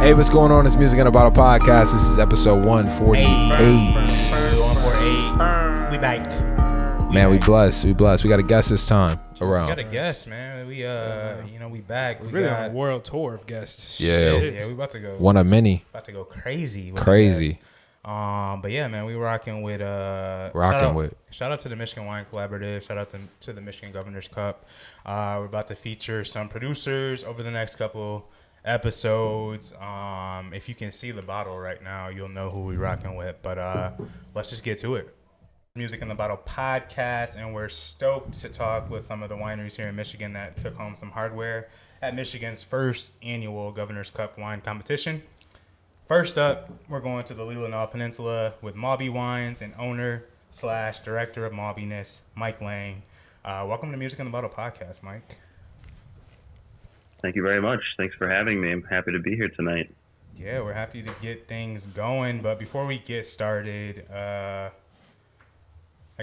Hey, what's going on? It's Music in a Bottle podcast. This is episode 148. Hey, 148. We back. Man, we blessed. We got a guest this time around. We got a guest, man. We we back. We really got on a world tour of guests. Yeah. Yeah, we about to go. One of many. About to go crazy. Crazy. But yeah, man, we rocking with shout out to the Michigan Wine Collaborative. Shout out to the Michigan Governor's Cup. We're about to feature some producers over the next couple episodes. If you can see the bottle right now, you'll know who we rocking with. But let's just get to it. Music in the Bottle podcast, and we're stoked to talk with some of the wineries here in Michigan that took home some hardware at Michigan's first annual Governor's Cup wine competition. First up, we're going to the Lille Peninsula with Mawby Wines and owner/director of Mawbyness, Mike Laing. Welcome to Music in the Bottle podcast, Mike. Thank you very much. Thanks for having me. I'm happy to be here tonight. Yeah, we're happy to get things going. But before we get started, I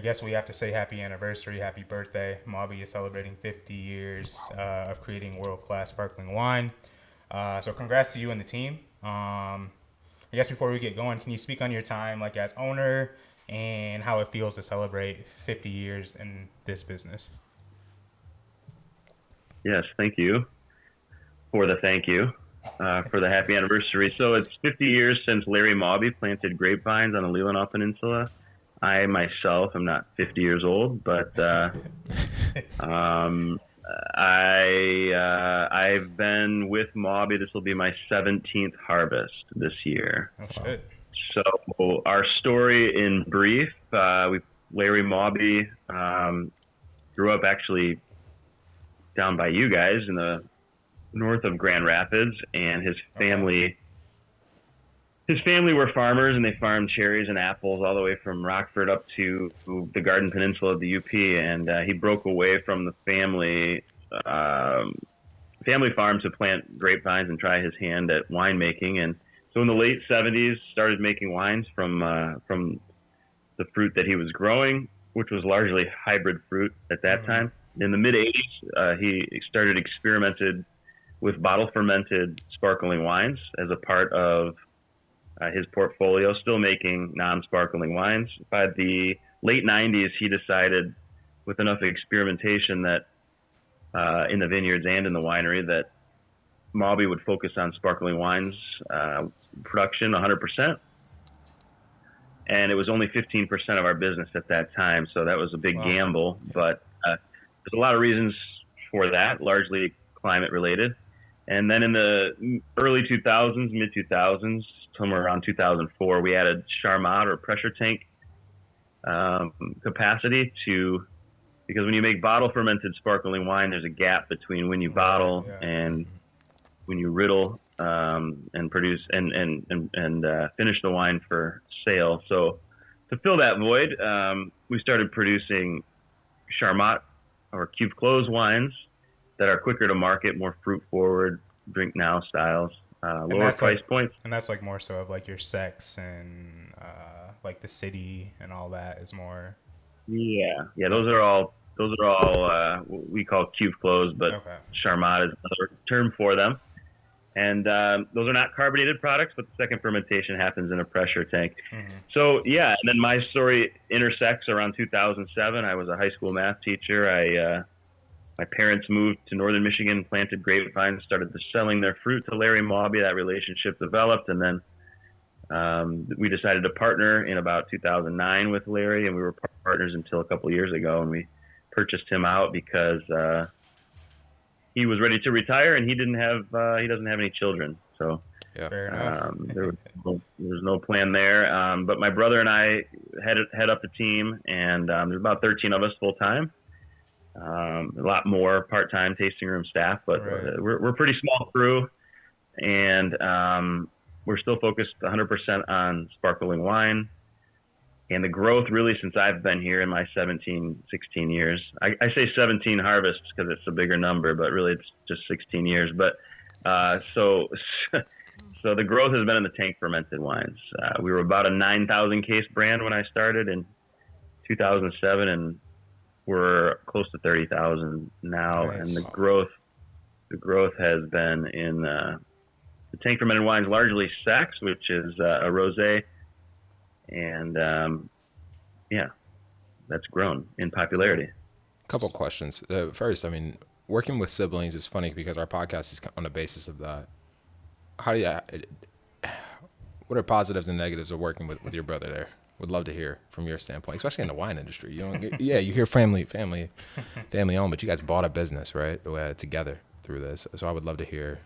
guess we have to say happy anniversary, happy birthday. Mawby is celebrating 50 years of creating world-class sparkling wine. So congrats to you and the team. I guess before we get going, can you speak on your time like as owner and how it feels to celebrate 50 years in this business? Yes, thank you for the thank you for the happy anniversary. So it's 50 years since Larry Mawby planted grapevines on the Lille Peninsula. I myself am not 50 years old, but I've been with Mawby. This will be my 17th harvest this year. Oh shit! So our story in brief: Larry Mawby grew up actually down by you guys in the north of Grand Rapids, and his family were farmers, and they farmed cherries and apples all the way from Rockford up to the Garden Peninsula of the UP. And he broke away from the family farm to plant grapevines and try his hand at winemaking. And so in the late 70s, started making wines from the fruit that he was growing, which was largely hybrid fruit at that time. In the mid 80s, he started experimented with bottle fermented sparkling wines as a part of his portfolio, still making non-sparkling wines. By the late 90s, he decided, with enough experimentation that in the vineyards and in the winery, that Mawby would focus on sparkling wines production 100%. And it was only 15% of our business at that time, so that was a big gamble. But there's a lot of reasons for that, largely climate related. And then in the early 2000s, mid 2000s, somewhere around 2004, we added Charmat or pressure tank capacity because when you make bottle fermented sparkling wine, there's a gap between when you bottle and when you riddle and produce and finish the wine for sale. So to fill that void, we started producing Charmat or cube closed wines that are quicker to market, more fruit forward, drink now styles. Lower price points, and that's like more so of like your sex and like the city and all that is more. Yeah. Those are all what we call cube closed, but Charmat is another term for them. And those are not carbonated products, but the second fermentation happens in a pressure tank. Mm-hmm. So and then my story intersects around 2007. I was a high school math teacher. My parents moved to northern Michigan, planted grapevines, started selling their fruit to Larry Mawby. That relationship developed, and then we decided to partner in about 2009 with Larry, and we were partners until a couple of years ago, and we purchased him out because he was ready to retire, and he doesn't have any children, so there was no plan there. But my brother and I head up the team, and there's about 13 of us full time. A lot more part-time tasting room staff, but we're a pretty small crew, and we're still focused 100% on sparkling wine. And the growth really since I've been here in my 16 years, I say 17 harvests because it's a bigger number, but really it's just 16 years. But so the growth has been in the tank fermented wines. We were about a 9,000 case brand when I started in 2007, and we're close to 30,000 now. Nice. And the growth has been in the tank fermented wine is largely Sex, which is a rosé, and that's grown in popularity. Couple questions. First, I mean, working with siblings is funny because our podcast is on the basis of that. How do you? What are positives and negatives of working with your brother there? Would love to hear from your standpoint, especially in the wine industry. You know, you hear family owned, but you guys bought a business, right, together through this. So I would love to hear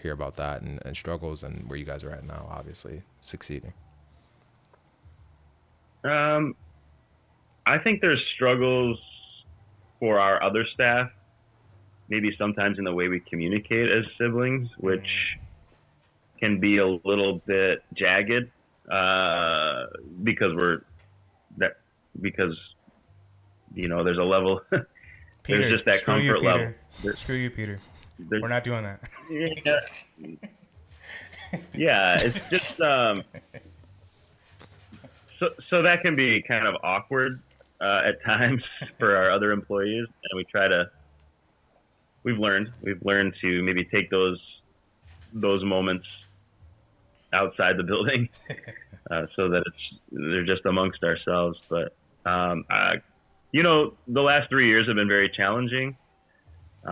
about that and struggles and where you guys are at now, obviously succeeding. I think there's struggles for our other staff, maybe sometimes in the way we communicate as siblings, which can be a little bit jagged. Because there's a level, Peter, there's just that comfort level. Screw you, Peter. We're not doing that. Yeah, it's just so that can be kind of awkward at times for our other employees, and we've learned to maybe take those moments outside the building, so that they're just amongst ourselves. But the last 3 years have been very challenging. We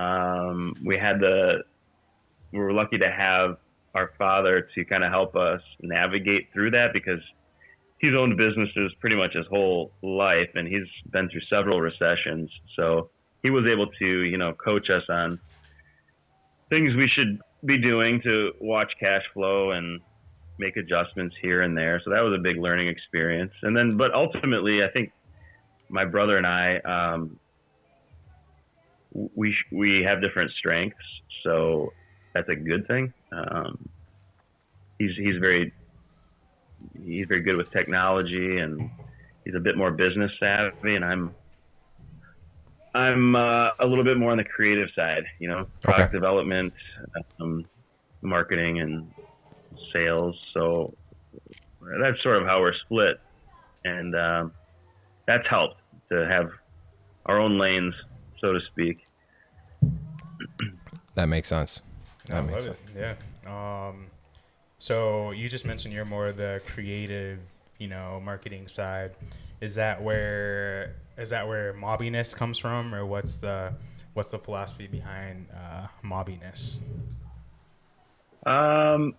were lucky to have our father to kind of help us navigate through that, because he's owned businesses pretty much his whole life, and he's been through several recessions. So he was able to, coach us on things we should be doing to watch cash flow and make adjustments here and there. So that was a big learning experience. But ultimately, I think my brother and I, we have different strengths, so that's a good thing. He's very good with technology, and he's a bit more business savvy, and I'm a little bit more on the creative side, product development, marketing, and sales. So that's sort of how we're split, and that's helped to have our own lanes, so to speak. That makes sense. I love it. Yeah. So you just mentioned you're more the creative, marketing side. Is that where Mawbyness comes from, or what's the philosophy behind Mawbyness? I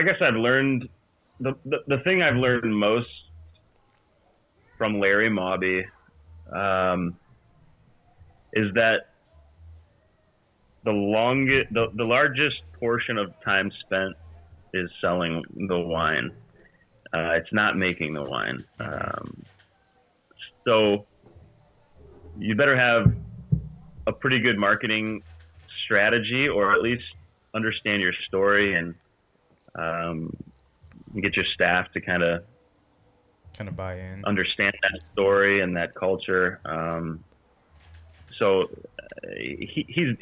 guess I've learned the thing I've learned most from Larry Mawby is that the largest portion of time spent is selling the wine. It's not making the wine. So you better have a pretty good marketing strategy, or at least understand your story, and get your staff to kind of buy in, understand that story and that culture. So he's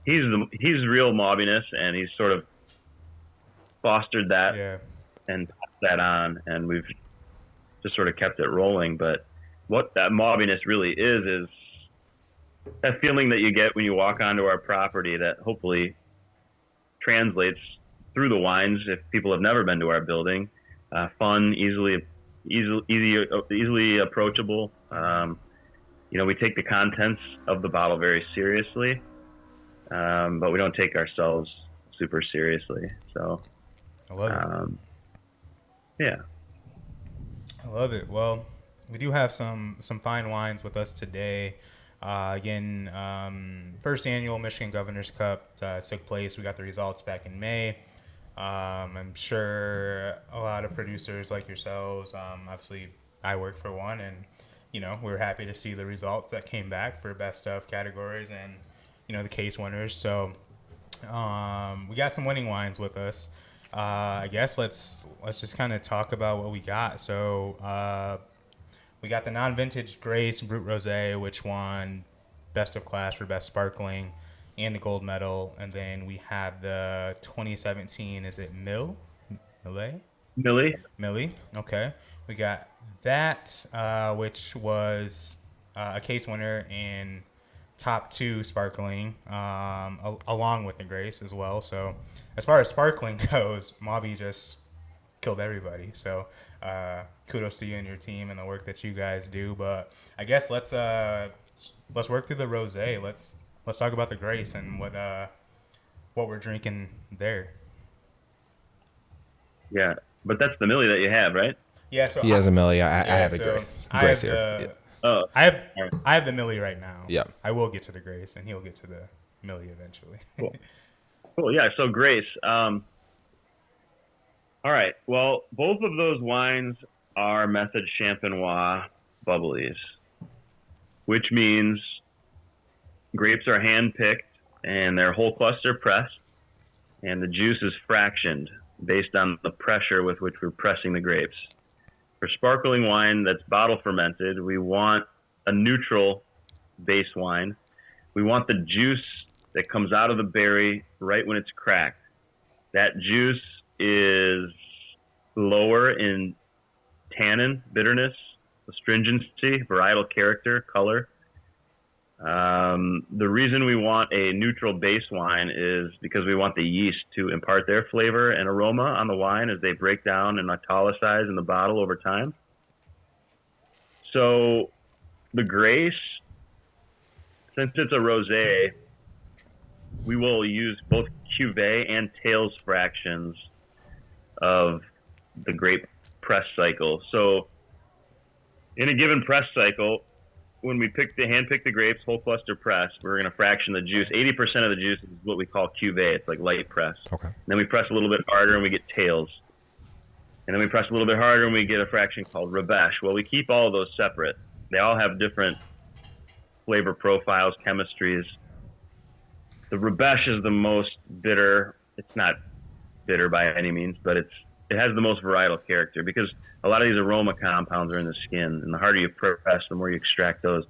real Mawbyness, and he's sort of fostered that and passed that on, and we've just sort of kept it rolling. But what that Mawbyness really is that feeling that you get when you walk onto our property, that hopefully translates through the wines if people have never been to our building. Fun, easily approachable. We take the contents of the bottle very seriously, but we don't take ourselves super seriously. So I love it. Yeah. I love it. Well, we do have some fine wines with us today. Again, first annual Michigan Governor's Cup took place. We got the results back in May. I'm sure a lot of producers like yourselves, obviously I work for one, and we're happy to see the results that came back for best of categories and the case winners. So we got some winning wines with us. I guess let's just kind of talk about what we got. So we got the non-vintage Grace Brut Rosé, which won best of class for best sparkling and the gold medal. And then we have the 2017, is it Mille? Okay. We got that, which was a case winner in top 2 sparkling, along with the Grace as well. So as far as sparkling goes, Mawby just killed everybody. So kudos to you and your team and the work that you guys do. But I guess let's work through the rosé. Let's talk about the Grace and what we're drinking there. Yeah, but that's the Mille that you have, right? Yeah, so he has a Mille. I have a Grace here. Oh, I have the Mille right now. Yeah, I will get to the Grace, and he'll get to the Mille eventually. Cool. Yeah. So Grace. All right. Well, both of those wines are method Champenoise bubblies, which means grapes are hand picked and they're whole cluster pressed, and the juice is fractioned based on the pressure with which we're pressing the grapes. For sparkling wine that's bottle fermented, we want a neutral base wine. We want the juice that comes out of the berry right when it's cracked. That juice is lower in tannin, bitterness, astringency, varietal character, color. The reason we want a neutral base wine is because we want the yeast to impart their flavor and aroma on the wine as they break down and autolysize in the bottle over time. So the Grace, since it's a rosé, we will use both cuvee and tails fractions of the grape press cycle. So in a given press cycle, when we hand pick the grapes, whole cluster press, we're going to fraction the juice. 80% of the juice is what we call cuvee. It's like light press. Okay. And then we press a little bit harder and we get tails. And then we press a little bit harder and we get a fraction called rebèche. Well, we keep all of those separate. They all have different flavor profiles, chemistries. The rebèche is the most bitter. It's not bitter by any means, but it has the most varietal character because a lot of these aroma compounds are in the skin, and the harder you press, the more you extract those.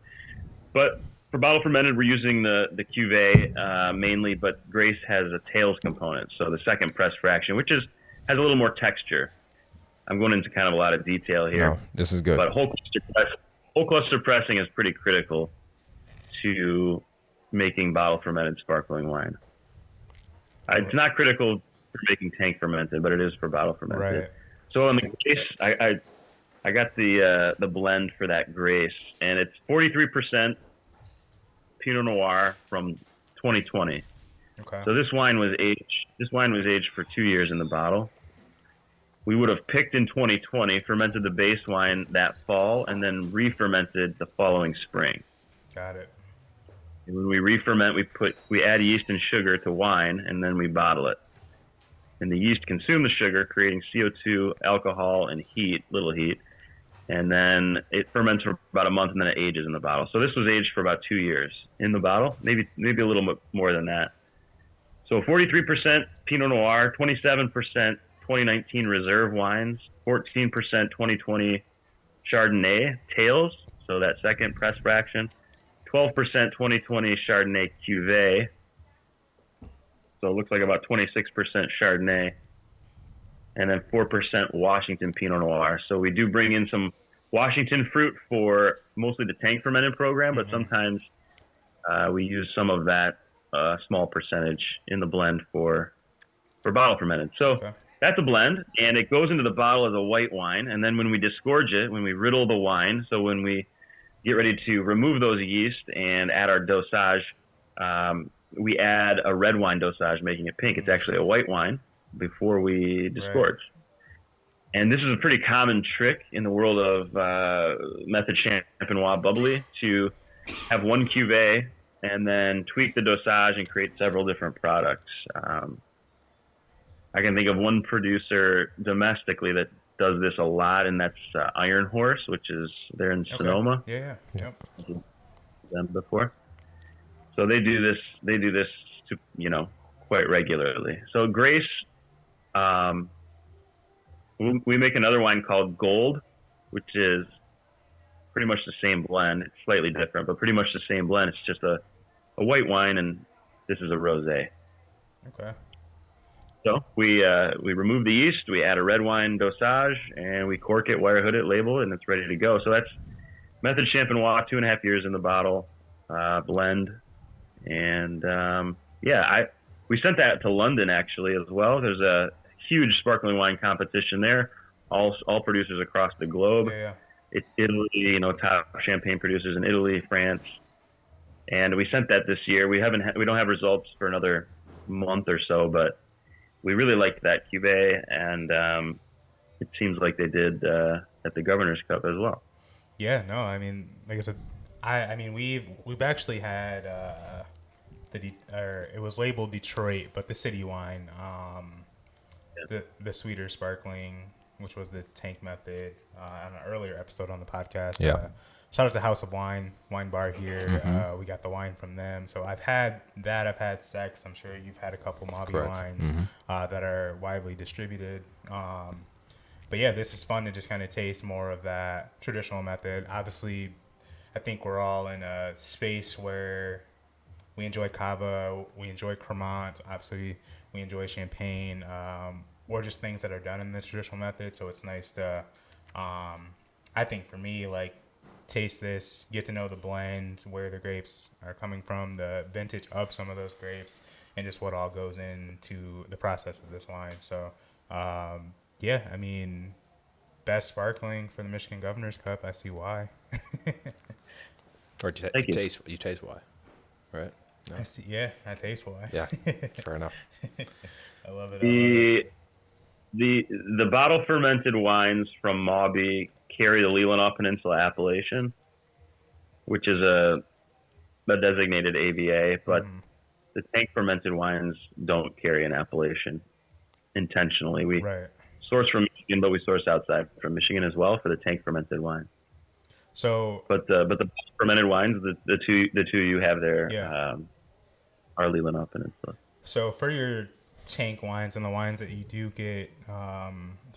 But for bottle fermented, we're using the cuvee mainly, but Grace has a tails component, so the second press fraction, which has a little more texture. I'm going into kind of a lot of detail here. No, this is good. But whole cluster pressing is pretty critical to making bottle fermented sparkling wine. It's not critical for making tank fermented, but it is for bottle fermented. Right. So in the Grace, I got the blend for that Grace, and it's 43% Pinot Noir from 2020. Okay. So this wine was aged for 2 years in the bottle. We would have picked in 2020, fermented the base wine that fall, and then re-fermented the following spring. Got it. And when we re-ferment, we add yeast and sugar to wine, and then we bottle it. And the yeast consume the sugar, creating CO2, alcohol, and heat, little heat. And then it ferments for about a month, and then it ages in the bottle. So this was aged for about 2 years in the bottle, maybe a little bit more than that. So 43% Pinot Noir, 27% 2019 Reserve wines, 14% 2020 Chardonnay tails, so that second press fraction, 12% 2020 Chardonnay cuvee, so it looks like about 26% Chardonnay, and then 4% Washington Pinot Noir. So we do bring in some Washington fruit for mostly the tank fermented program, but sometimes we use some of that small percentage in the blend for bottle fermented. So that's a blend, and it goes into the bottle as a white wine. And then when we disgorge it, when we riddle the wine, so when we get ready to remove those yeast and add our dosage, we add a red wine dosage, making it pink. It's actually a white wine before we disgorge. Right. And this is a pretty common trick in the world of method Champenoise bubbly to have one cuvee and then tweak the dosage and create several different products. I can think of one producer domestically that does this a lot, and that's Iron Horse, which is there in Sonoma. Yeah. Them before. So they do this to, quite regularly. So Grace, we make another wine called Gold, which is pretty much the same blend. It's slightly different, but pretty much the same blend. It's just a white wine, and this is a rosé. Okay. So we remove the yeast, we add a red wine dosage, and we cork it, wire hood it, label it, and it's ready to go. So that's method Champenoise, 2.5 years in the bottle. blend, and we sent that to London actually as well. There's a huge sparkling wine competition there. All producers across the globe. Yeah. It's Italy, top champagne producers in Italy, France, and we sent that this year. We don't have results for another month or so, but we really liked that cuvee, and it seems like they did at the Governor's Cup as well. Yeah, no, I mean, like I said, I mean, we've actually had it was labeled Detroit, but the city wine, the sweeter sparkling, which was the tank method on an earlier episode on the podcast. Yeah. Shout out to House of Wine bar here. Mm-hmm. We got the wine from them. So I've had that. I've had Sex. I'm sure you've had a couple Mawby wines that are widely distributed. But yeah, this is fun to just kind of taste more of that traditional method. Obviously, I think we're all in a space where we enjoy Cava, we enjoy Cremant, obviously we enjoy Champagne, or just things that are done in the traditional method. So it's nice to, I think for me, like, taste this, get to know the blends, where the grapes are coming from, the vintage of some of those grapes, and just what all goes into the process of this wine. So, yeah, I mean, best sparkling for the Michigan Governor's Cup. I see why. Or you taste why, right? No. I taste why. Yeah, fair enough. I love it. The bottle fermented wines from Mawby carry the Leelanau Peninsula appellation, which is a designated AVA, but the tank fermented wines don't carry an appellation intentionally. We source from Michigan, but we source outside from Michigan as well for the tank fermented wine. So, but the fermented wines, the two you have there, are Leelanau Peninsula. So for your tank wines and the wines that you do get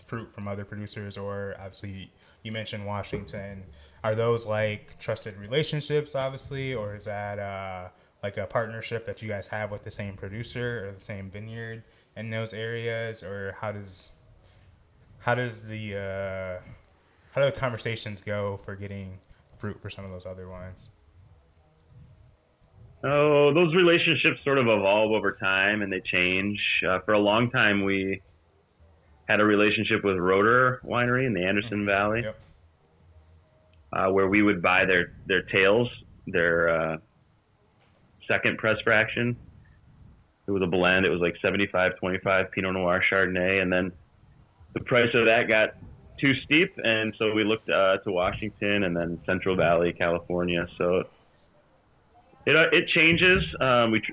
fruit from other producers, or obviously you mentioned Washington, are those like trusted relationships, obviously, or is that like a partnership that you guys have with the same producer or the same vineyard in those areas, or how do the conversations go for getting fruit for some of those other wines? Oh, those relationships sort of evolve over time and they change. For a long time, we had a relationship with Roeder Winery in the Anderson Valley, where we would buy their tails, their second press fraction. It was a blend. It was like 75-25 Pinot Noir Chardonnay, and then the price of that got too steep, and so we looked to Washington and then Central Valley, California. So it changes.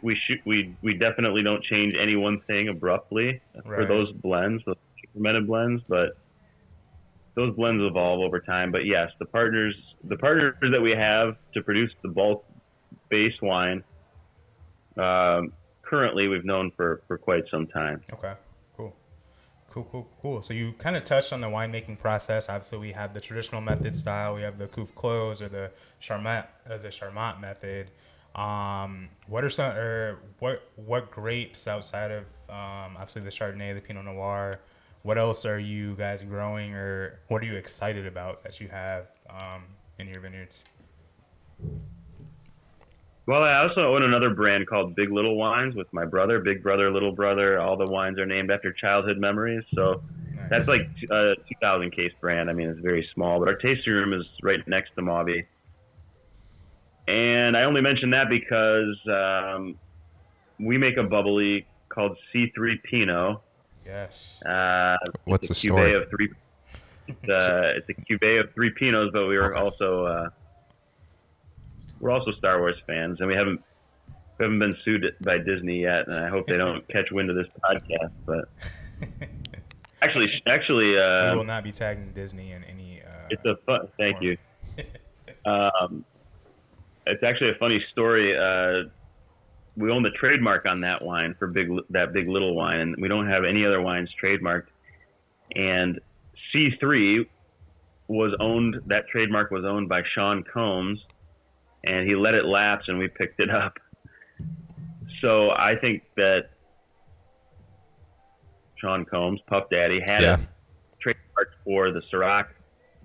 We definitely don't change any one thing abruptly for those blends, those fermented blends, but those blends evolve over time. But yes, the partners that we have to produce the bulk base wine, currently we've known for quite some time. Okay. Cool. So you kind of touched on the winemaking process. Obviously, we have the traditional method style. We have the Coupe Clos or the Charmat method. What are some, or what grapes outside of obviously the Chardonnay, the Pinot Noir? What else are you guys growing, or what are you excited about that you have in your vineyards? Well, I also own another brand called Big Little Wines with my brother, Big Brother, Little Brother. All the wines are named after childhood memories. So that's like a 2,000 case brand. I mean, it's very small, but our tasting room is right next to Mawby. And I only mention that because we make a bubbly called C3 Pinot. Yes. What's the story? It's a cuvee of three Pinots, but we're also Star Wars fans, and we haven't been sued by Disney yet, and I hope they don't catch wind of this podcast. But actually, we will not be tagging Disney in any. It's a fun. Thank you. It's actually a funny story. We own the trademark on that wine for Big Little wine, and we don't have any other wines trademarked. And C3 that trademark was owned by Sean Combs, and he let it lapse, and we picked it up. So I think that Sean Combs, Puff Daddy, had a trademark for the Ciroc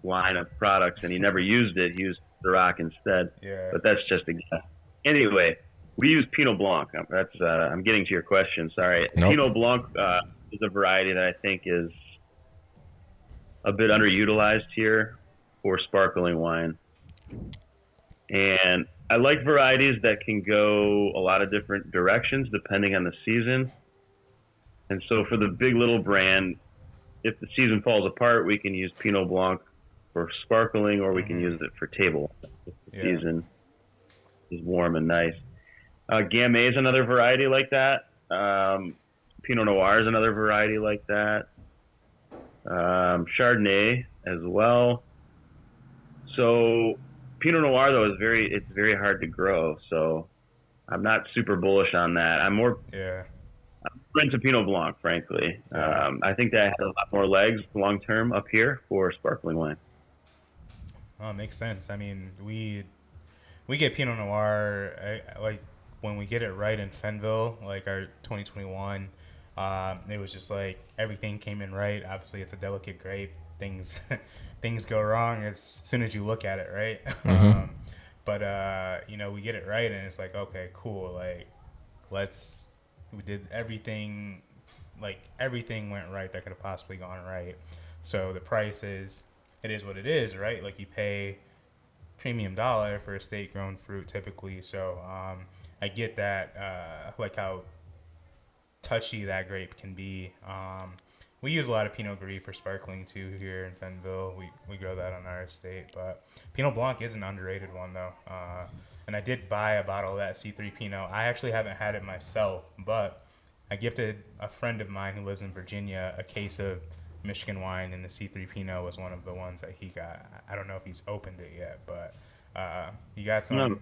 line of products, and he never used it. He used Ciroc instead. Yeah. But that's just a guess. Anyway, we use Pinot Blanc. I'm getting to your question. Sorry. Nope. Pinot Blanc is a variety that I think is a bit underutilized here for sparkling wine. And I like varieties that can go a lot of different directions depending on the season. And so for the Big Little brand, if the season falls apart, we can use Pinot Blanc for sparkling, or we can use it for table if the season is warm and nice. Gamay is another variety like that. Pinot Noir is another variety like that. Chardonnay as well. So Pinot Noir, though, it's very hard to grow. So I'm not super bullish on that. I'm into Pinot Blanc, frankly. I think that has a lot more legs long term up here for sparkling wine. Oh, it makes sense. I mean, we get Pinot Noir like when we get it right in Fenville, like our 2021. It was just like everything came in right. Obviously, it's a delicate grape. Things go wrong as soon as you look at it, right? Mm-hmm. But we get it right, and it's like, okay, cool. Like, we did everything. Like, everything went right that could have possibly gone right. So the price is what it is, right? Like, you pay premium dollar for estate grown fruit typically. So I get that, like how touchy that grape can be. We use a lot of Pinot Gris for sparkling too here in Fenville. We grow that on our estate, but Pinot Blanc is an underrated one though. And I did buy a bottle of that C3 Pinot. I actually haven't had it myself, but I gifted a friend of mine who lives in Virginia a case of Michigan wine, and the C3 Pinot was one of the ones that he got. I don't know if he's opened it yet, but you got some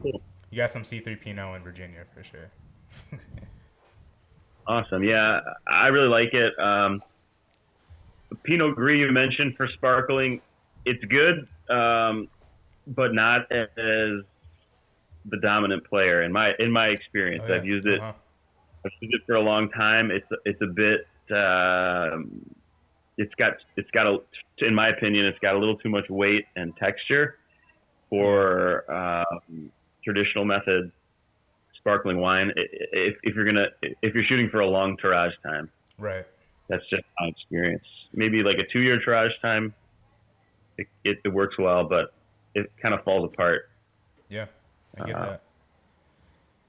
C3 Pinot in Virginia for sure. Awesome. Yeah, I really like it. Pinot Gris you mentioned for sparkling, it's good, but not as the dominant player in my experience. Oh, yeah. I've used it. I've used it for a long time. It's a bit. It's got in my opinion, it's got a little too much weight and texture for traditional method sparkling wine. If you're shooting for a long tirage time, right? That's just my experience. Maybe like a 2-year tirage time, it works well, but it kind of falls apart. Yeah, I get that.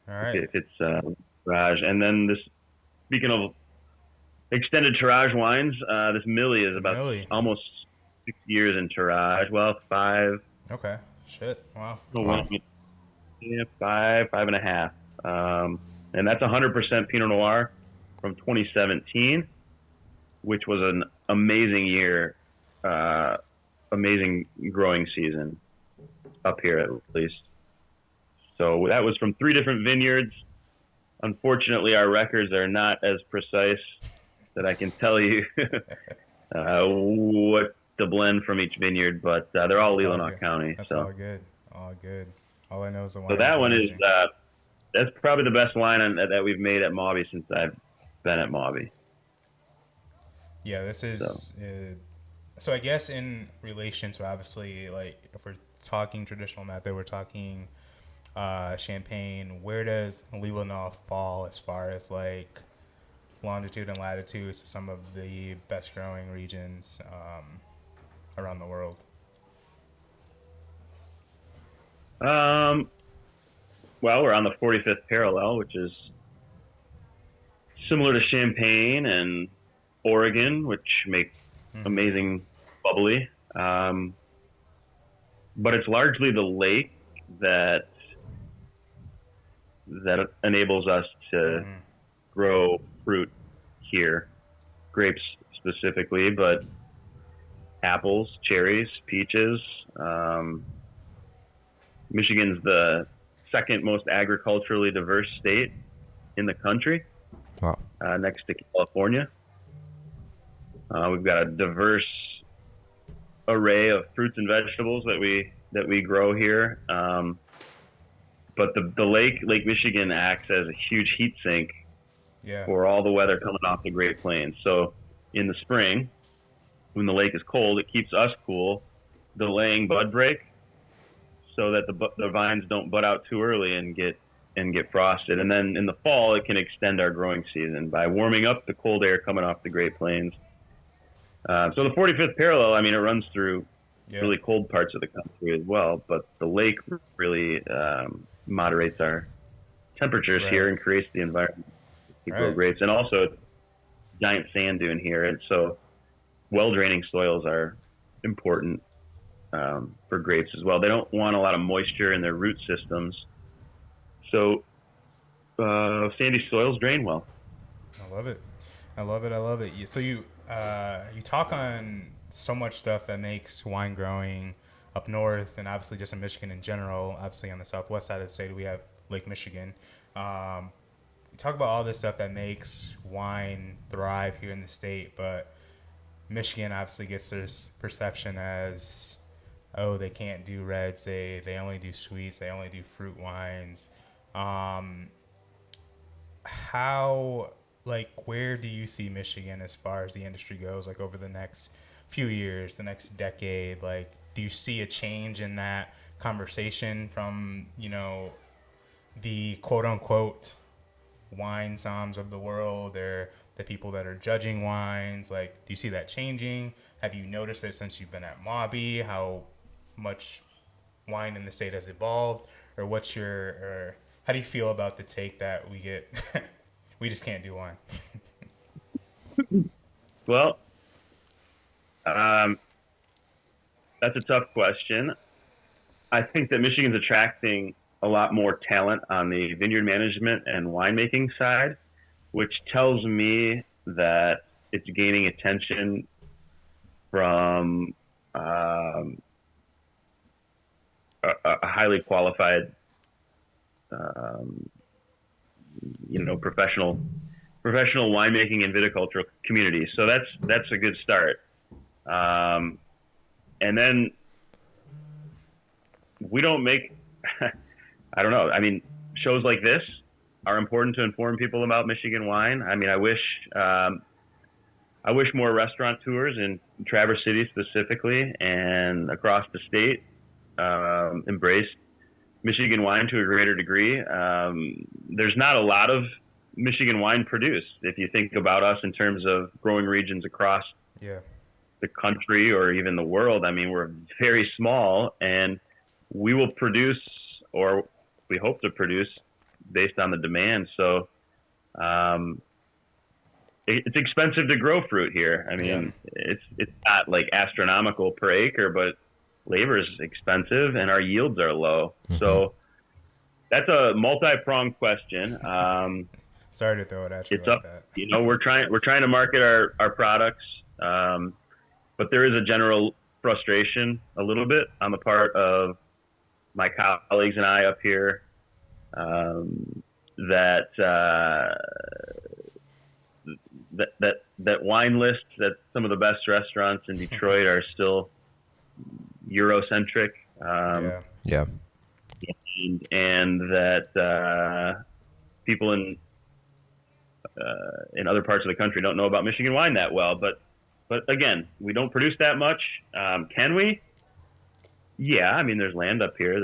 All right. If it's tirage, and then speaking of extended tirage wines, this Mille is about almost 6 years in tirage. Well, 5. Okay. Shit. Wow. Yeah, 5.5. And that's 100% Pinot Noir from 2017, which was an amazing year, amazing growing season up here at least. So that was from 3 different vineyards. Unfortunately, our records are not as precise that I can tell you what the blend from each vineyard, but they're all Leelanau County. That's all good. All good. All I know is the wine. So that one is that's probably the best wine that we've made at Mawby since I've been at Mawby. Yeah, this is so I guess in relation to, obviously, like if we're talking traditional method, we're talking champagne. Where does Leelanau fall as far as like longitude and latitude to some of the best growing regions around the world? Well, we're on the 45th parallel, which is similar to Champagne and Oregon, which make amazing bubbly. But it's largely the lake that enables us to grow fruit here, grapes specifically, but apples, cherries, peaches. Michigan's the second most agriculturally diverse state in the country, next to California. We've got a diverse array of fruits and vegetables that we grow here. But the Lake Michigan acts as a huge heat sink for all the weather coming off the Great Plains. So in the spring, when the lake is cold, it keeps us cool, delaying bud break, so that the vines don't bud out too early and get and get frosted. And then in the fall, it can extend our growing season by warming up the cold air coming off the Great Plains. So the 45th parallel, I mean, it runs through really cold parts of the country as well, but the lake really moderates our temperatures here and creates the environment to grow grapes. And also, it's a giant sand dune here, and so well-draining soils are important for grapes as well. They don't want a lot of moisture in their root systems, so sandy soils drain well. I love it. I love it. So you talk on so much stuff that makes wine growing up north, and obviously just in Michigan in general. Obviously on the southwest side of the state, we have Lake Michigan. You talk about all this stuff that makes wine thrive here in the state, but Michigan obviously gets this perception as, oh, they can't do reds, they only do sweets, they only do fruit wines. How, like, where do you see Michigan as far as the industry goes, like, over the next few years, the next decade? Like, do you see a change in that conversation from, you know, the quote-unquote wine somms of the world, or the people that are judging wines? Like, do you see that changing? Have you noticed it since you've been at Mawby, how much wine in the state has evolved? Or how do you feel about the take that we get, we just can't do wine? Well, that's a tough question. I think that Michigan's attracting a lot more talent on the vineyard management and winemaking side, which tells me that it's gaining attention from a highly qualified, professional winemaking and viticultural community. So that's a good start. And then we don't make, I don't know. I mean, shows like this are important to inform people about Michigan wine. I mean, I wish more restaurateurs in Traverse City specifically and across the state embraced Michigan wine to a greater degree. There's not a lot of Michigan wine produced. If you think about us in terms of growing regions across the country or even the world, I mean, we're very small, and we will produce, or we hope to produce, based on the demand. So it's expensive to grow fruit here. I mean, it's not like astronomical per acre, but labor is expensive and our yields are low. Mm-hmm. So that's a multi-pronged question. Sorry to throw it at you. It's up. That. You know, we're trying to market our products, but there is a general frustration a little bit on the part of my colleagues and I up here, that wine lists at some of the best restaurants in Detroit are still Eurocentric. And that people in other parts of the country don't know about Michigan wine that well. But again, we don't produce that much. Can we? Yeah, I mean, there's land up here.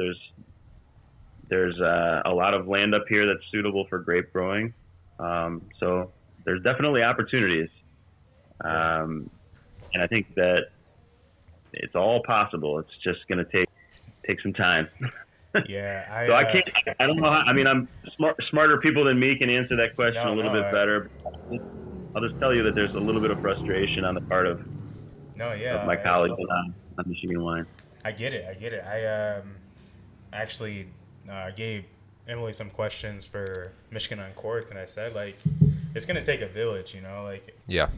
There's a lot of land up here that's suitable for grape growing. So there's definitely opportunities. And I think that it's all possible. It's just going to take some time. Yeah. So I don't know how, I mean, I'm smarter people than me can answer that question a little bit better. I'll just tell you that there's a little bit of frustration on the part of my colleagues on Michigan wine. I get it. I actually gave Emily some questions for Michigan Uncorked, and I said, like, it's going to take a village, you know, like,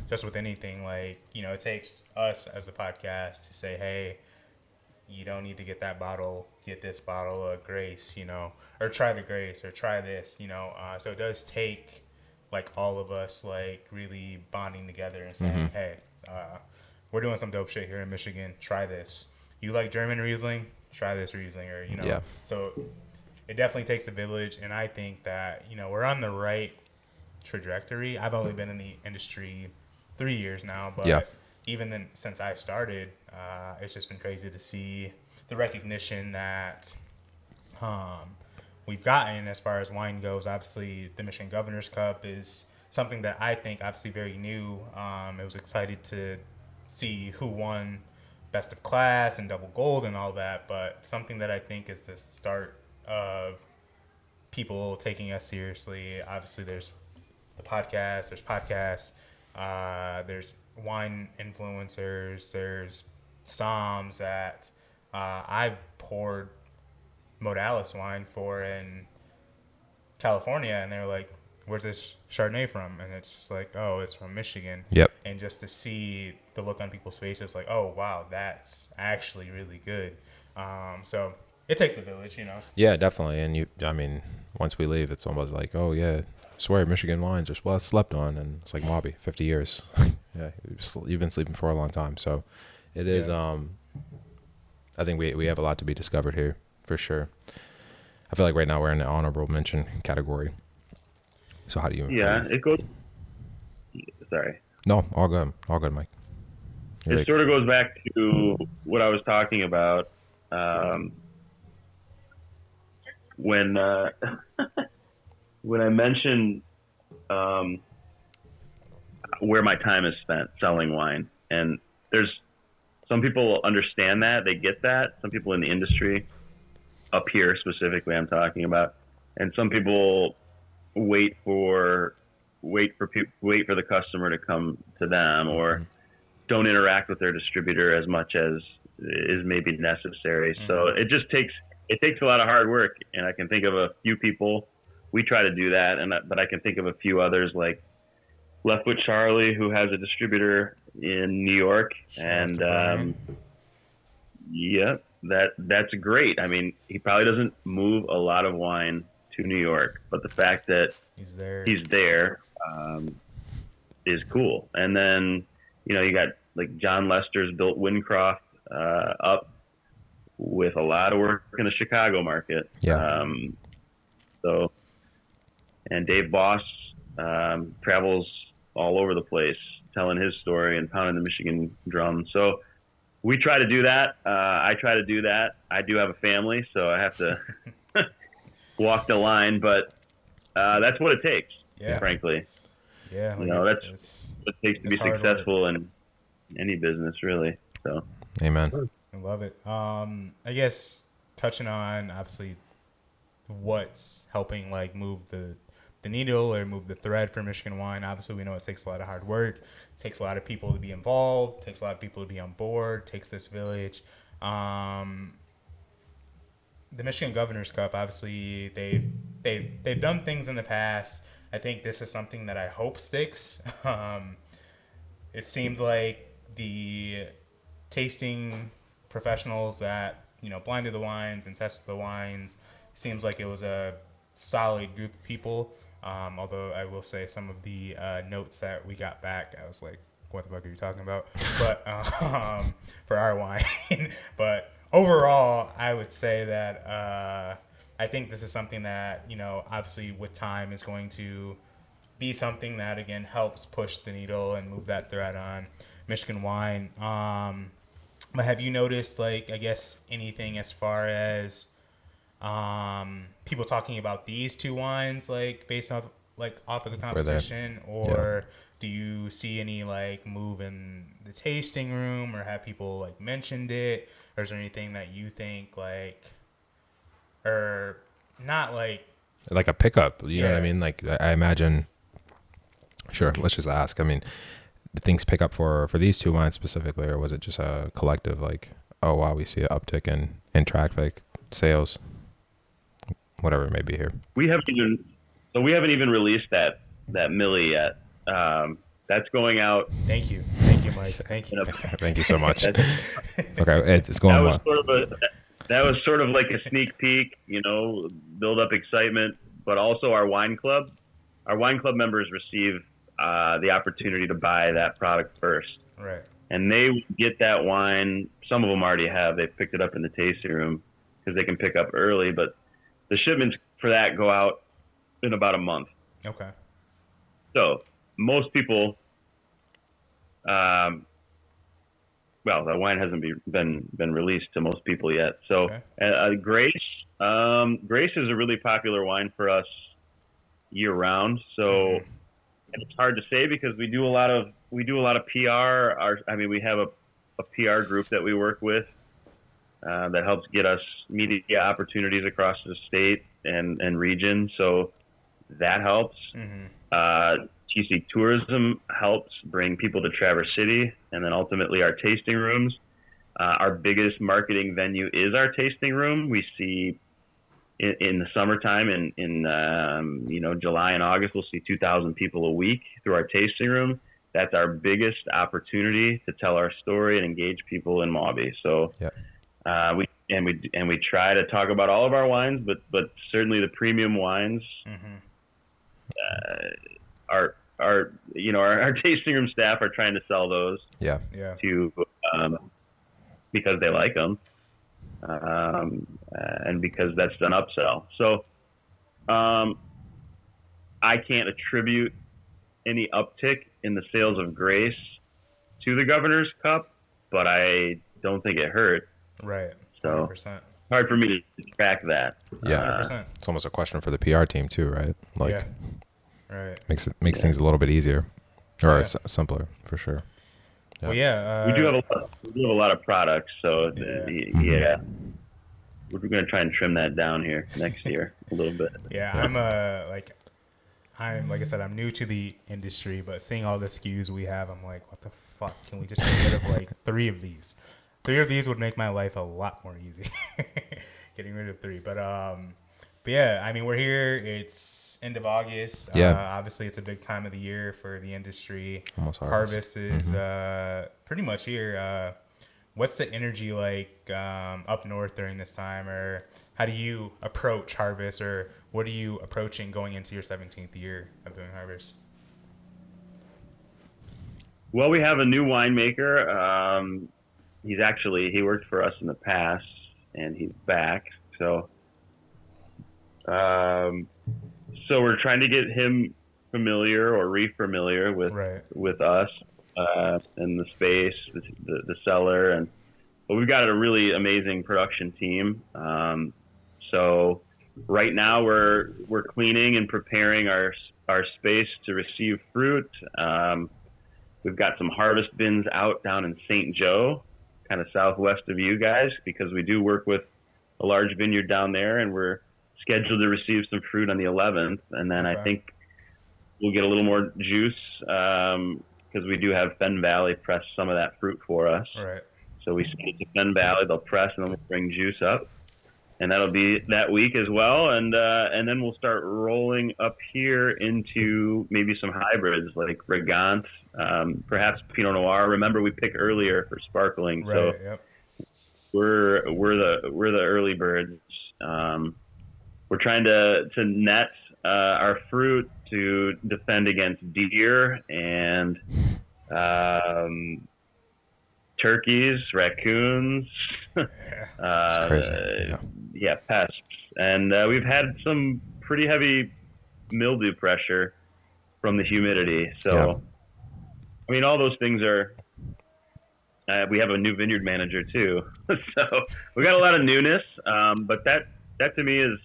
just with anything, like, you know, it takes us as the podcast to say, hey, you don't need to get that bottle, get this bottle of Grace, you know, or try the Grace, or try this, you know. So it does take, like, all of us, like, really bonding together and saying, hey, we're doing some dope shit here in Michigan. Try this. You like German Riesling? Try this Riesling, or, you know. Yeah. So it definitely takes a village, and I think that, you know, we're on the right trajectory. I've only been in the industry 3 years now, but even then, since I started, it's just been crazy to see the recognition that we've gotten as far as wine goes. Obviously, the Michigan Governor's Cup is something that I think obviously very new. I was excited to see who won best of class and double gold and all that, but something that I think is the start of people taking us seriously. Obviously, there's there's wine influencers, there's somms that I poured Modalis wine for in California, and they're like, "Where's this Chardonnay from?" And it's just like, "Oh, it's from Michigan." Yep. And just to see the look on people's faces, like, "Oh, wow, that's actually really good." So it takes a village, you know. Yeah, definitely. And once we leave, it's almost like, oh yeah, I swear Michigan wines are well slept on, and it's like Mawby, 50 years. Yeah, you've been sleeping for a long time, so it is. Yeah. I think we have a lot to be discovered here for sure. I feel like right now we're in the honorable mention category. So how do you? Yeah, it goes. Sorry. No, all good, Mike. It sort of goes back to what I was talking about when when I mentioned where my time is spent selling wine, and there's some people understand that, they get that. Some people in the industry, up here specifically, I'm talking about, and some people wait for the customer to come to them, or don't interact with their distributor as much as is maybe necessary. Mm-hmm. So it takes a lot of hard work, and I can think of a few people. We try to do that, but I can think of a few others like Leftfoot Charlie, who has a distributor in New York, and that's great. I mean, he probably doesn't move a lot of wine to New York, but the fact that he's there is cool. And then, you got like John Lester's built Wincroft up with a lot of work in the Chicago market. Yeah. And Dave Boss travels all over the place telling his story and pounding the Michigan drum. So we try to do that. I try to do that. I do have a family, so I have to walk the line, but that's what it takes, frankly. Yeah. That's what it takes to be successful in any business, really. So, amen. I love it. I guess touching on obviously what's helping like move the needle or move the thread for Michigan wine. Obviously, we know it takes a lot of hard work. It takes a lot of people to be involved. It takes a lot of people to be on board. It takes this village. The Michigan Governor's Cup, obviously, they've done things in the past. I think this is something that I hope sticks. It seemed like the tasting professionals that blinded the wines and tested the wines, seems like it was a solid group of people. Although I will say some of the notes that we got back, I was like, what the fuck are you talking about? But for our wine. But overall, I would say that I think this is something that, obviously with time is going to be something that, again, helps push the needle and move that thread on Michigan wine. But have you noticed, like, I guess, anything as far as people talking about these two wines, like based off of the competition, or do you see any like move in the tasting room, or have people like mentioned it, or is there anything that you think like, or not like a pickup? You know what I mean? Like I imagine. Sure, let's just ask. I mean, did things pick up for these two wines specifically, or was it just a collective like, oh wow, we see an uptick in traffic, sales? Whatever it may be here. We haven't even released that Mille yet. That's going out. Thank you, Mike. Thank you. Thank you so much. Okay, it's going well. That was sort of like a sneak peek, build up excitement, but also our wine club members receive the opportunity to buy that product first. Right. And they get that wine. Some of them already have. They've picked it up in the tasting room because they can pick up early, but the shipments for that go out in about a month. Okay. So most people well, the wine hasn't been released to most people yet. So Grace, Grace is a really popular wine for us year round. So it's hard to say because we do a lot of PR. We have a PR group that we work with that helps get us media opportunities across the state and region. So that helps. TC Tourism helps bring people to Traverse City, and then ultimately our tasting rooms. Our biggest marketing venue is our tasting room. We see in the summertime, in July and August, we'll see 2,000 people a week through our tasting room. That's our biggest opportunity to tell our story and engage people in Mawby. So we try to talk about all of our wines, but certainly the premium wines our tasting room staff are trying to sell those to because they like them and because that's an upsell. So I can't attribute any uptick in the sales of Grace to the Governor's Cup, but I don't think it hurt. Right. 100%. So hard for me to track that. Yeah. 100%. It's almost a question for the PR team too, right? Like, right. Makes things a little bit easier, or it's simpler for sure. Yeah. Well, yeah. We do have a lot of products, so we're going to try and trim that down here next year a little bit. Yeah, I'm like I said, I'm new to the industry, but seeing all the SKUs we have, I'm like, what the fuck? Can we just get rid of like 3 of these? 3 of these would make my life a lot more easy. Getting rid of 3, but yeah, I mean, we're here. It's end of August. Obviously, it's a big time of the year for the industry. Almost harvest is pretty much here. What's the energy like up north during this time, or how do you approach harvest, or what are you approaching going into your 17th year of doing harvest? Well, we have a new winemaker. He worked for us in the past, and he's back. So we're trying to get him familiar or re-familiar with us and the space, the cellar, but we've got a really amazing production team. So right now we're cleaning and preparing our space to receive fruit. We've got some harvest bins out down in St. Joe, kind of southwest of you guys, because we do work with a large vineyard down there, and we're scheduled to receive some fruit on the 11th. And then I think we'll get a little more juice because we do have Fen Valley press some of that fruit for us. Right. So we send it to Fen Valley, they'll press, and then we'll bring juice up. And that'll be that week as well. And then we'll start rolling up here into maybe some hybrids like Regant, perhaps Pinot Noir. Remember, we pick earlier for sparkling. Right, so we're the early birds. We're trying to net our fruit to defend against deer and turkeys, raccoons, crazy. Pests. And we've had some pretty heavy mildew pressure from the humidity. So, I mean, all those things are. We have a new vineyard manager too, so we got a lot of newness. But that to me is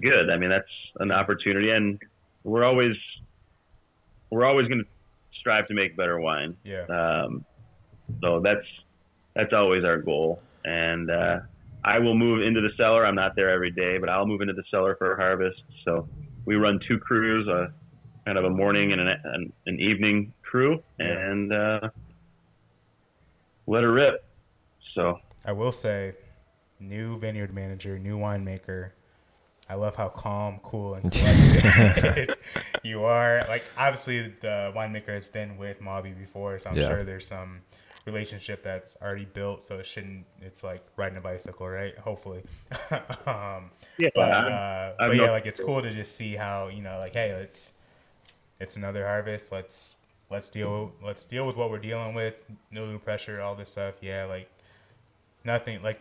good. I mean, that's an opportunity, and we're always going to strive to make better wine. So that's always our goal. And I will move into the cellar. I'm not there every day, but I'll move into the cellar for harvest. So we run 2 crews, kind of a morning and an evening crew, and let her rip. So I will say, new vineyard manager, new winemaker. I love how calm, cool, and collected you are. Like, obviously, the winemaker has been with Mawby before, so I'm sure there's some relationship that's already built. So it's like riding a bicycle, right? Hopefully. But like, it's cool to just see how, like, hey, it's another harvest. Let's deal with what we're dealing with. No pressure, all this stuff. Yeah, like nothing like.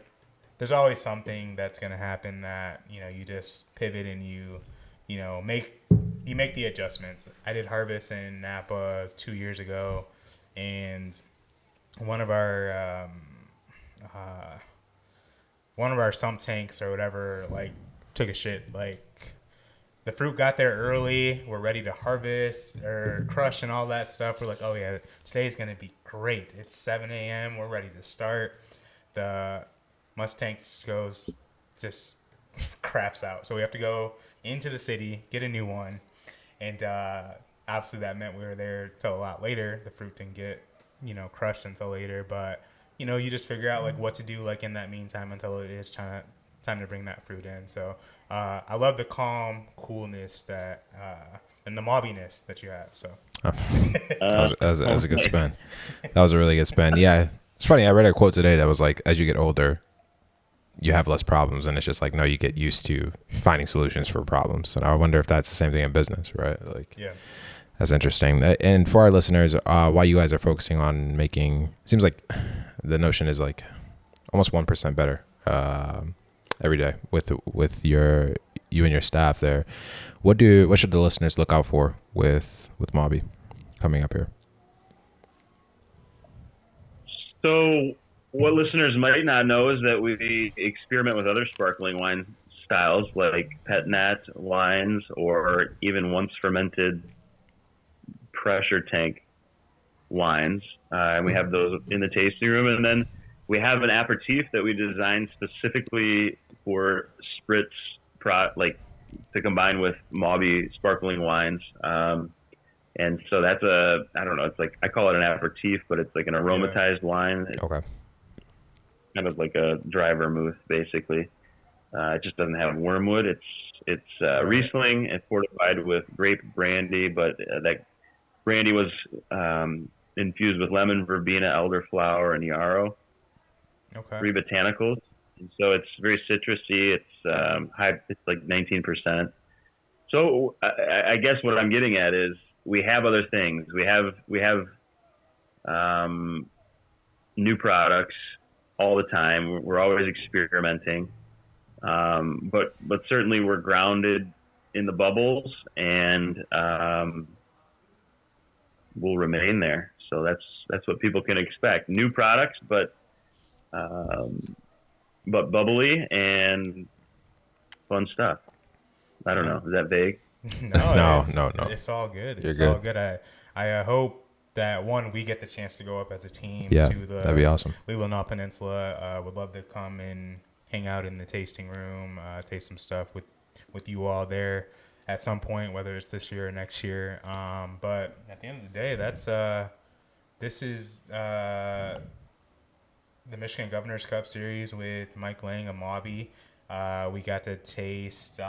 There's always something that's going to happen that, you just pivot and you make the adjustments. I did harvest in Napa 2 years ago, and one of our sump tanks or whatever like took a shit. Like the fruit got there early. We're ready to harvest or crush and all that stuff. We're like, oh yeah, today's gonna be great. It's 7 a.m. We're ready to start. The Mustang just craps out. So we have to go into the city, get a new one, and obviously that meant we were there till a lot later. The fruit didn't get crushed until later, but you just figure out like what to do like in that meantime until it is time to bring that fruit in. So I love the calm coolness that and the Mawbyness that you have. So that was a good spin. That was a really good spin. Yeah, it's funny. I read a quote today that was like, as you get older, you have less problems, and it's just like, no, you get used to finding solutions for problems. And I wonder if that's the same thing in business, right? Like, yeah, that's interesting. And for our listeners, why you guys are focusing on making, it seems like the notion is like almost 1% better every day with you and your staff there. What should the listeners look out for with Mawby coming up here? So what listeners might not know is that we experiment with other sparkling wine styles like pet nat wines or even once fermented pressure tank wines. And we have those in the tasting room. And then we have an aperitif that we designed specifically for spritz to combine with Mawby sparkling wines. And so that's it's like, I call it an aperitif, but it's like an aromatized wine. Okay. Kind of like a dry vermouth, basically. It just doesn't have wormwood. It's Riesling and fortified with grape brandy, but that brandy was infused with lemon, verbena, elderflower, and yarrow. Okay. 3 botanicals. And so it's very citrusy. It's high. It's like 19%. So I guess what I'm getting at is we have other things. We have new products all the time. We're always experimenting. But certainly we're grounded in the bubbles, and we'll remain there. So that's what people can expect. New products, but bubbly and fun stuff. I don't know. Is that vague? No. It's all good. It's all good. I hope that we get the chance to go up as a team to the that'd be awesome. Lille Peninsula. Would love to come and hang out in the tasting room, taste some stuff with you all there at some point, whether it's this year or next year. But at the end of the day, this is the Michigan Governor's Cup Series with Mike Laing of Mawby. We got to taste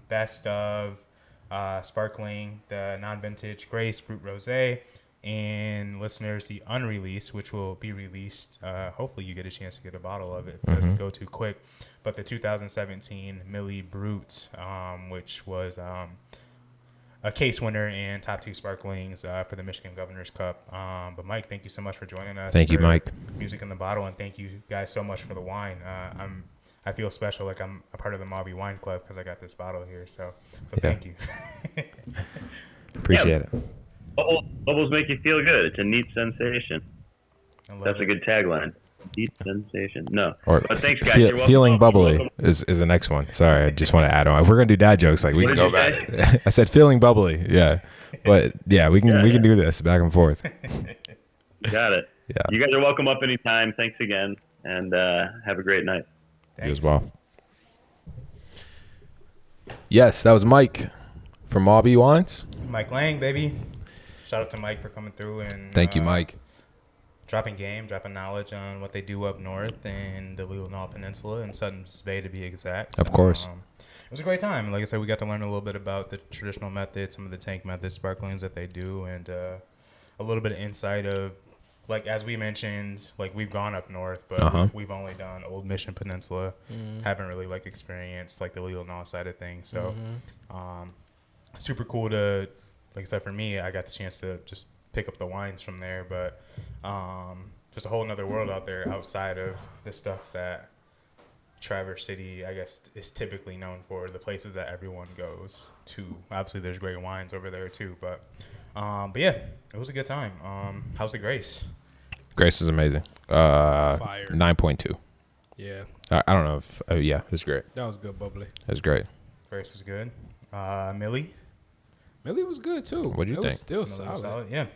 best of sparkling, the non-vintage Grace Brut Rosé, and listeners, the unreleased, which will be released. Hopefully you get a chance to get a bottle of it. It doesn't go too quick. But the 2017 Mille Brut, which was a case winner and top 2 sparklings for the Michigan Governor's Cup. But Mike, thank you so much for joining us. Thank you, Mike. Music in the Bottle, and thank you guys so much for the wine. I feel special, like I'm a part of the Mawby Wine Club because I got this bottle here. So thank you. Appreciate it. Bubbles make you feel good. It's a neat sensation. That's a good tagline. Neat sensation. No. But thanks, guys. Feeling bubbly is the next one. Sorry, I just want to add on. If we're gonna do dad jokes, like we can go back. I said feeling bubbly. Yeah, but yeah, we can do this back and forth. Got it. Yeah. You guys are welcome up anytime. Thanks again, and have a great night. Thanks. You as well. Yes, that was Mike from Mawby Wines. Mike Laing, baby. Shout out to Mike for coming through and thank you, Mike. Dropping knowledge on what they do up north in the Lille Peninsula and Suttons Bay, to be exact. Of course. It was a great time. Like I said, we got to learn a little bit about the traditional methods, some of the tank methods, sparklings that they do, and a little bit of insight of, like, as we mentioned, like, we've gone up north, but we've only done Old Mission Peninsula. Haven't really, like, experienced, like, the Lille side of things. So, super cool to, like I said, for me, I got the chance to just pick up the wines from there, but just a whole nother world out there outside of the stuff that Traverse City, I guess, is typically known for, the places that everyone goes to. Obviously, there's great wines over there, too, but yeah, it was a good time. How's the Grace? Grace is amazing. Fire. 9.2. Yeah. I don't know if. Yeah, it was great. That was good, bubbly. It was great. Grace was good. Mille. Mille was good too. What'd you think? Was still solid. Yeah.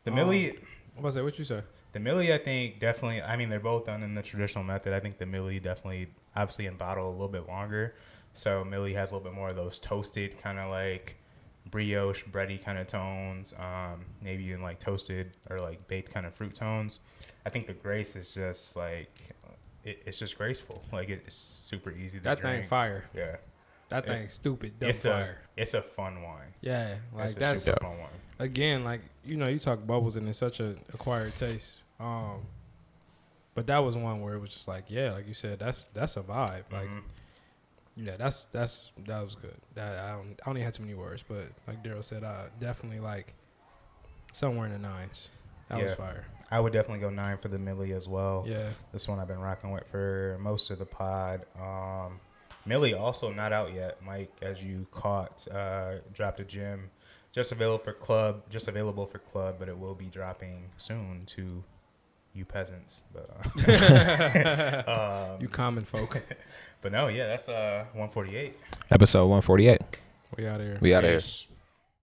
The Mille. What you say? The Mille, I think, definitely. I mean, they're both done in the traditional method. I think the Mille definitely, obviously, in bottle a little bit longer. So Mille has a little bit more of those toasted kind of like brioche, bready kind of tones. Maybe even like toasted or like baked kind of fruit tones. I think the Grace is just like it's just graceful. Like it's super easy to that drink. Thing fire. Yeah. That thing's stupid. Dumb It's fire. It's a fun wine. Yeah, like that's a super fun wine. Again, like you talk bubbles and it's such a acquired taste. But that was one where it was just like, yeah, like you said, that's a vibe. Like, yeah, that was good. That I don't even have too many words, but like Daryl said, definitely like somewhere in the nines. That was fire. I would definitely go 9 for the Mille as well. Yeah, this one I've been rocking with for most of the pod. Mille also not out yet. Mike, as you caught, dropped a gem. Just available for club, but it will be dropping soon to you peasants. But you common folk. But no, yeah, that's 148. Episode 148. We out of here. We out of here.